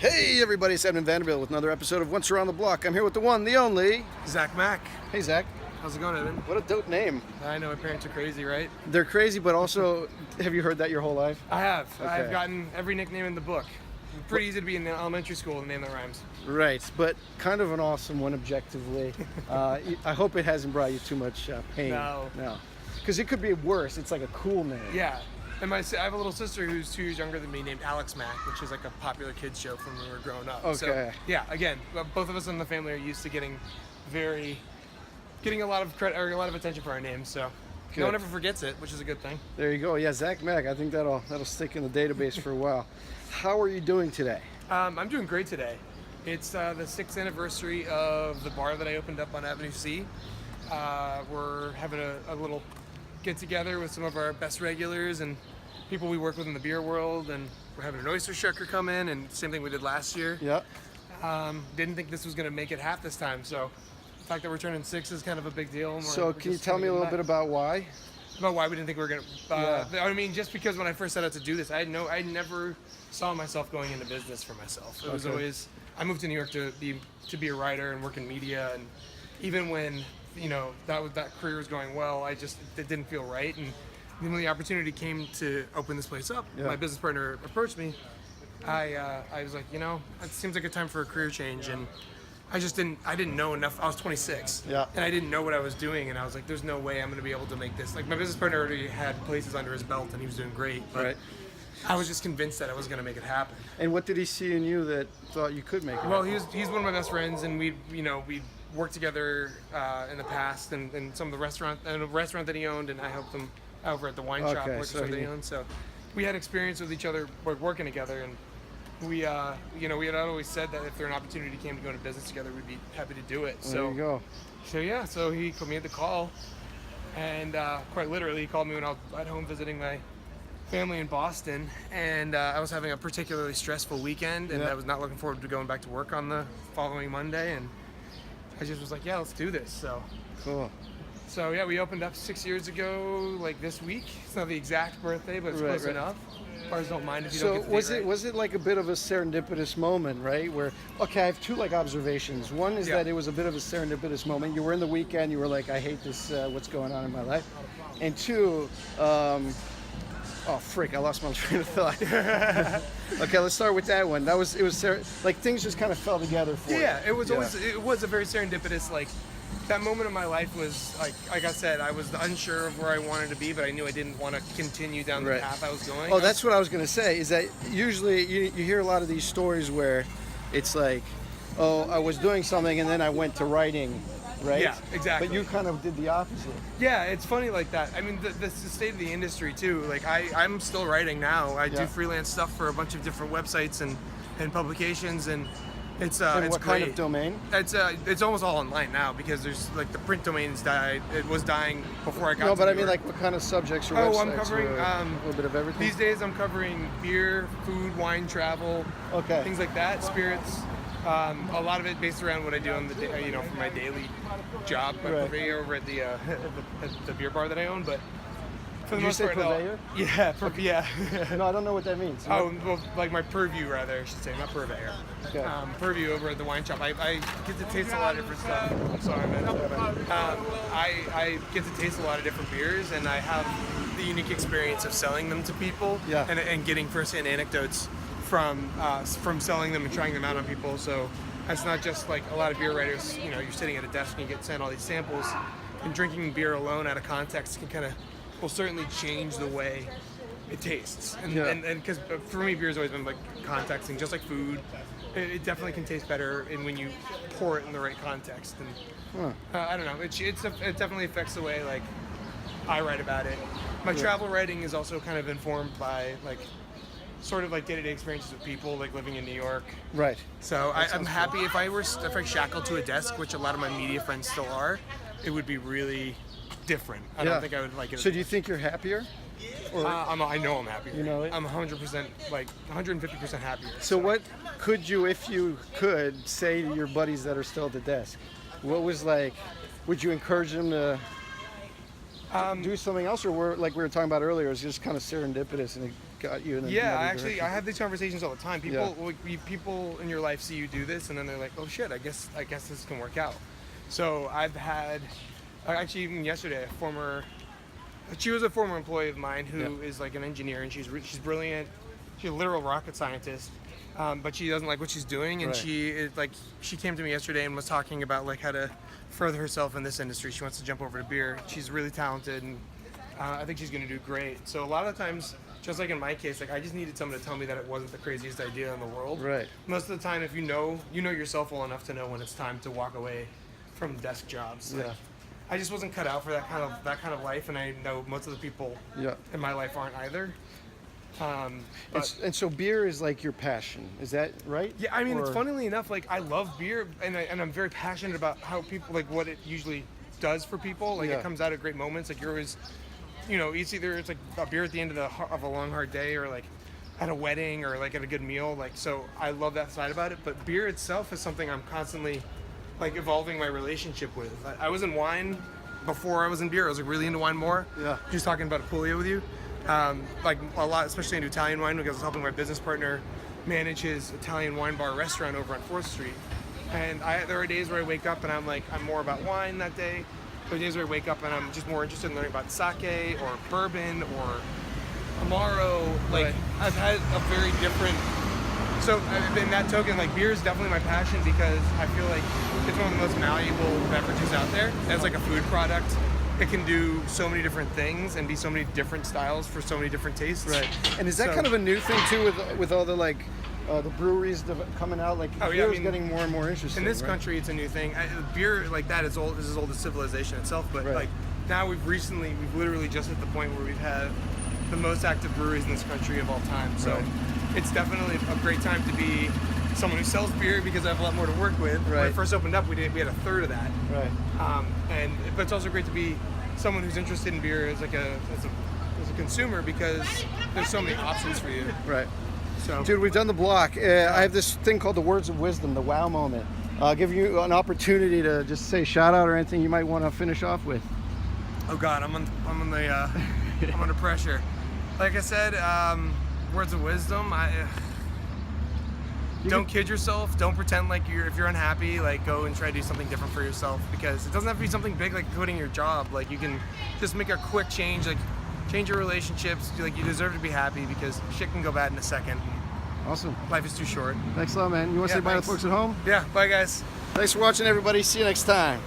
Hey everybody, it's Edmond with another episode of Once Around the Block. I'm here with the one, the only... Zach Mack. Hey Zach. How's it going, Edmond? What a dope name. I know my parents are crazy, right? They're crazy, but also, have you heard that your whole life? I have. Okay. I've gotten every nickname in the book. Pretty easy to be in elementary school with a name that rhymes. Right, but kind of an awesome one objectively. I hope it hasn't brought you too much pain. No. Because it could be worse. It's like a cool name. Yeah. And I have a little sister who's 2 years younger than me named Alex Mack, which is like a popular kids show from when we were growing up. Okay. So, yeah, again, both of us in the family are used to getting a lot of credit or a lot of attention for our names, so Good. No one ever forgets it, which is a good thing. There you go. Yeah, Zach Mack. I think that'll stick in the database for a while. How are you doing today? I'm doing great today. It's the 6th anniversary of the bar that I opened up on Avenue C. We're having a little get together with some of our best regulars and people we work with in the beer world, and we're having an oyster shucker come in, and same thing we did last year. Yeah. Didn't think this was going to make it half this time, so the fact that we're turning 6 is kind of a big deal. So can you tell me a little bit about why? About why we didn't think we were going to... I mean, just because when I first set out to do this, I never saw myself going into business for myself. It was always... I moved to New York to be a writer and work in media, and even when that career was going well, it didn't feel right. And then when the opportunity came to open this place up, my business partner approached me. I was like, it seems like a time for a career change, and I didn't know enough. I was 26, and I didn't know what I was doing, and I was like, there's no way I'm going to be able to make this. Like, my business partner already had places under his belt, and he was doing great. But I was just convinced that I was going to make it happen. And what did he see in you that thought you could make it Well, happen? he's one of my best friends, and we worked together in the past, and some of the restaurant that he owned, and I helped him over at the wine shop that he owned. So we had experience with each other working together, and we had always said that if there an opportunity came to go into business together, we'd be happy to do it. There you go. So he put me at the call, and quite literally he called me when I was at home visiting my family in Boston, and I was having a particularly stressful weekend, and I was not looking forward to going back to work on the following Monday, and I just was like, yeah, let's do this. So cool. So yeah, we opened up 6 years ago, like this week. It's not the exact birthday, but it's close enough. Bars don't mind if you don't get the date right. Was it like a bit of a serendipitous moment, right? Where, okay, I have two observations. One is that it was a bit of a serendipitous moment. You were in the weekend, you were like, I hate this, what's going on in my life. And two, oh frick, I lost my train of thought. Okay, let's start with that one. It was like things just kind of fell together for you. Yeah, it was a very serendipitous, like, that moment of my life was like I said, I was unsure of where I wanted to be, but I knew I didn't want to continue down the path I was going. Oh, that's what I was going to say, is that usually you hear a lot of these stories where it's like, oh, I was doing something and then I went to writing, right? Yeah, exactly. But you kind of did the opposite. Yeah, it's funny like that. I mean, the state of the industry too, like I'm still writing now. I do freelance stuff for a bunch of different websites and publications, and it's and it's what great. kind of domain? It's almost all online now, because there's like the print domains died. It was dying before I got to No, but New I mean, York. like, what kind of subjects or websites? I'm covering a little bit of everything. These days I'm covering beer, food, wine, travel, things like that, spirits. A lot of it based around what I do on the for my daily job, my purveyor over at the beer bar that I own. But for the most part, purveyor? Yeah. No, I don't know what that means. Oh, well, like my purview, rather, I should say, not purveyor. Okay. Purview over at the wine shop. I get to taste a lot of different stuff. I'm sorry, man. I get to taste a lot of different beers, and I have the unique experience of selling them to people and getting first-hand anecdotes from selling them and trying them out on people. So it's not just like a lot of beer writers, you're sitting at a desk and you get sent all these samples, and drinking beer alone out of context will certainly change the way it tastes. And because for me, beer's always been like contexting, just like food. It definitely can taste better when you pour it in the right context. And I don't know, it definitely affects the way like I write about it. My travel writing is also kind of informed by like sort of like day-to-day experiences with people, like living in New York. Right. So I'm happy if I shackled to a desk, which a lot of my media friends still are, it would be really different. I don't think I would like it. So do you think you're happier? I know I'm happier. You know it? I'm 100%, like 150% happier. So what could you, if you could, say to your buddies that are still at the desk? What was like, would you encourage them to do something else, or like we were talking about earlier, it was just kind of serendipitous and it got you. In I have these conversations all the time. People in your life see you do this, and then they're like, "Oh shit, I guess this can work out." So I've had, actually even yesterday, she was a former employee of mine who is like an engineer, and she's brilliant. She's a literal rocket scientist, but she doesn't like what she's doing, and she came to me yesterday and was talking about like how to further herself in this industry. She wants to jump over to beer. She's really talented, and I think she's going to do great. So a lot of times, just like in my case, like I just needed someone to tell me that it wasn't the craziest idea in the world. Right. Most of the time, if you know yourself well enough to know when it's time to walk away from desk jobs. Like, I just wasn't cut out for that kind of life, and I know most of the people in my life aren't either. And so beer is like your passion, is that right? Yeah, I mean, it's funnily enough, like I love beer, and I'm very passionate about how people, like what it usually does for people. Like it comes out at great moments. Like you're always, it's like a beer at the end of a long hard day, or like at a wedding, or like at a good meal. Like, so I love that side about it. But beer itself is something I'm constantly like evolving my relationship with. I was in wine before I was in beer. I was like really into wine more. Yeah. Just talking about Apulia with you. Like a lot, especially into Italian wine, because I was helping my business partner manage his Italian wine bar restaurant over on 4th Street. And there are days where I wake up and I'm more about wine that day. There are days where I wake up and I'm just more interested in learning about sake or bourbon or Amaro. Like I've had a very different. So in that token, like beer is definitely my passion, because I feel like it's one of the most malleable beverages out there. As like a food product, it can do so many different things and be so many different styles for so many different tastes. Right. And is that kind of a new thing too, with all the the breweries coming out? Like beer is getting more and more interesting. In this country, it's a new thing. Beer like that is old. Is as old as civilization itself. But like now we've literally just hit the point where we've had the most active breweries in this country of all time. So it's definitely a great time to be someone who sells beer, because I have a lot more to work with. When I first opened up, we had a third of that. Right. But it's also great to be someone who's interested in beer as a consumer, because there's so many options for you. Right. So, dude, we've done the block. I have this thing called the words of wisdom, the wow moment. I'll give you an opportunity to just say shout out or anything you might want to finish off with. Oh God, I'm under pressure. Like I said, words of wisdom. Don't kid yourself. Don't pretend like if you're unhappy, like go and try to do something different for yourself, because it doesn't have to be something big like quitting your job. Like you can just make a quick change, like change your relationships. Like you deserve to be happy, because shit can go bad in a second. Awesome. Life is too short. Thanks a lot, man. You want to say bye to the folks at home? Yeah. Bye, guys. Thanks for watching, everybody. See you next time.